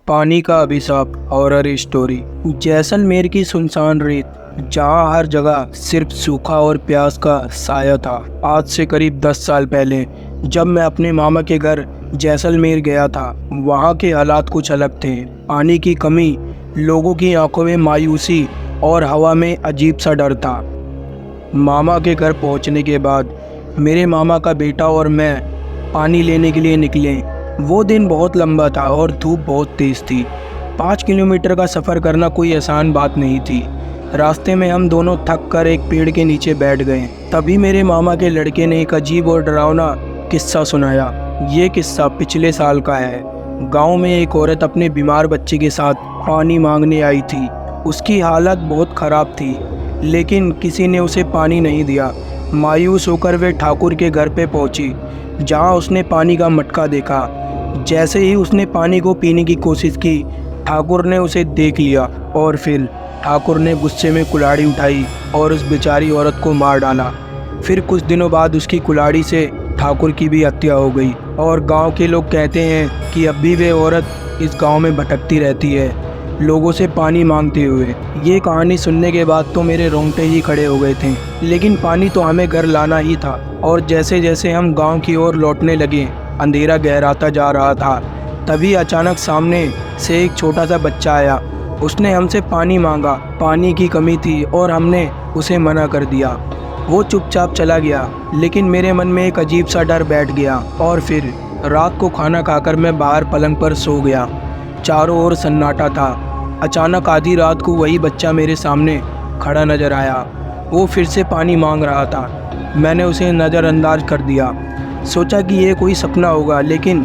पानी का अभिशाप हॉरर स्टोरी। जैसलमेर की सुनसान रेत, जहां हर जगह सिर्फ सूखा और प्यास का साया था। आज से करीब 10 साल पहले जब मैं अपने मामा के घर जैसलमेर गया था, वहां के हालात कुछ अलग थे। पानी की कमी, लोगों की आंखों में मायूसी और हवा में अजीब सा डर था। मामा के घर पहुंचने के बाद मेरे मामा का बेटा और मैं पानी लेने के लिए निकले। वो दिन बहुत लंबा था और धूप बहुत तेज़ थी। 5 किलोमीटर का सफ़र करना कोई आसान बात नहीं थी। रास्ते में हम दोनों थक कर एक पेड़ के नीचे बैठ गए। तभी मेरे मामा के लड़के ने एक अजीब और डरावना किस्सा सुनाया। ये किस्सा पिछले साल का है। गांव में एक औरत अपने बीमार बच्चे के साथ पानी मांगने आई थी। उसकी हालत बहुत ख़राब थी, लेकिन किसी ने उसे पानी नहीं दिया। मायूस होकर वे ठाकुर के घर पे पहुंची, जहां उसने पानी का मटका देखा। जैसे ही उसने पानी को पीने की कोशिश की, ठाकुर ने उसे देख लिया और फिर ठाकुर ने गुस्से में कुल्हाड़ी उठाई और उस बेचारी औरत को मार डाला। फिर कुछ दिनों बाद उसकी कुल्हाड़ी से ठाकुर की भी हत्या हो गई और गांव के लोग कहते हैं कि अब भी वे औरत इस गांव में भटकती रहती है, लोगों से पानी मांगते हुए। ये कहानी सुनने के बाद तो मेरे रोंगटे ही खड़े हो गए थे, लेकिन पानी तो हमें घर लाना ही था। और जैसे जैसे हम गांव की ओर लौटने लगे, अंधेरा गहराता जा रहा था। तभी अचानक सामने से एक छोटा सा बच्चा आया। उसने हमसे पानी मांगा। पानी की कमी थी और हमने उसे मना कर दिया। वो चुपचाप चला गया, लेकिन मेरे मन में एक अजीब सा डर बैठ गया। और फिर रात को खाना खाकर मैं बाहर पलंग पर सो गया। चारों ओर सन्नाटा था। अचानक आधी रात को वही बच्चा मेरे सामने खड़ा नजर आया। वो फिर से पानी मांग रहा था। मैंने उसे नज़रअंदाज कर दिया, सोचा कि ये कोई सपना होगा, लेकिन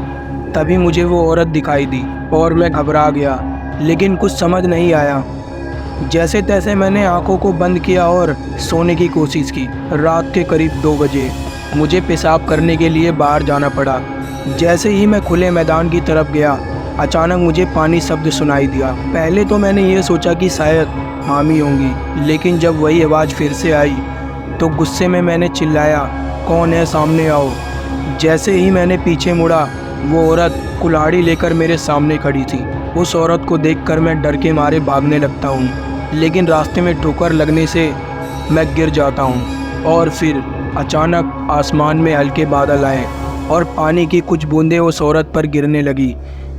तभी मुझे वो औरत दिखाई दी और मैं घबरा गया, लेकिन कुछ समझ नहीं आया। जैसे तैसे मैंने आंखों को बंद किया और सोने की कोशिश की। रात के करीब 2 बजे मुझे पेशाब करने के लिए बाहर जाना पड़ा। जैसे ही मैं खुले मैदान की तरफ गया, अचानक मुझे पानी शब्द सुनाई दिया। पहले तो मैंने ये सोचा कि शायद मामी होंगी, लेकिन जब वही आवाज़ फिर से आई तो गुस्से में मैंने चिल्लाया, कौन है, सामने आओ। जैसे ही मैंने पीछे मुड़ा, वो औरत कुल्हाड़ी लेकर मेरे सामने खड़ी थी। उस औरत को देखकर मैं डर के मारे भागने लगता हूँ, लेकिन रास्ते में ठोकर लगने से मैं गिर जाता हूँ। और फिर अचानक आसमान में हल्के बादल आए और पानी की कुछ बूंदें उस औरत पर गिरने लगी।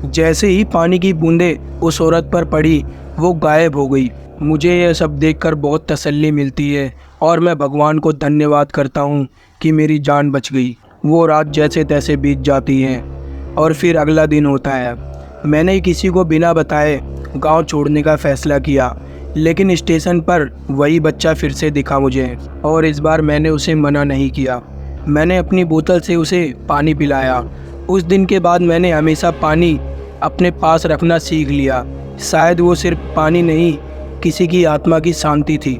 जैसे ही पानी की बूंदें उस औरत पर पड़ी, वो गायब हो गई। मुझे यह सब देखकर बहुत तसल्ली मिलती है और मैं भगवान को धन्यवाद करता हूँ कि मेरी जान बच गई। वो रात जैसे तैसे बीत जाती है और फिर अगला दिन होता है। मैंने किसी को बिना बताए गांव छोड़ने का फ़ैसला किया, लेकिन स्टेशन पर वही बच्चा फिर से दिखा मुझे और इस बार मैंने उसे मना नहीं किया। मैंने अपनी बोतल से उसे पानी पिलाया। उस दिन के बाद मैंने हमेशा पानी अपने पास रखना सीख लिया। शायद वो सिर्फ पानी नहीं, किसी की आत्मा की शांति थी।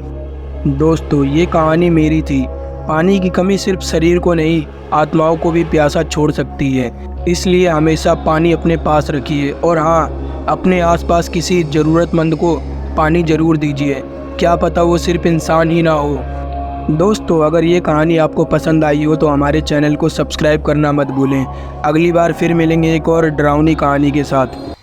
दोस्तों, ये कहानी मेरी थी। पानी की कमी सिर्फ शरीर को नहीं, आत्माओं को भी प्यासा छोड़ सकती है। इसलिए हमेशा पानी अपने पास रखिए और हाँ, अपने आसपास किसी ज़रूरतमंद को पानी ज़रूर दीजिए। क्या पता वो सिर्फ इंसान ही ना हो। दोस्तों, अगर ये कहानी आपको पसंद आई हो तो हमारे चैनल को सब्सक्राइब करना मत भूलें। अगली बार फिर मिलेंगे एक और डरावनी कहानी के साथ।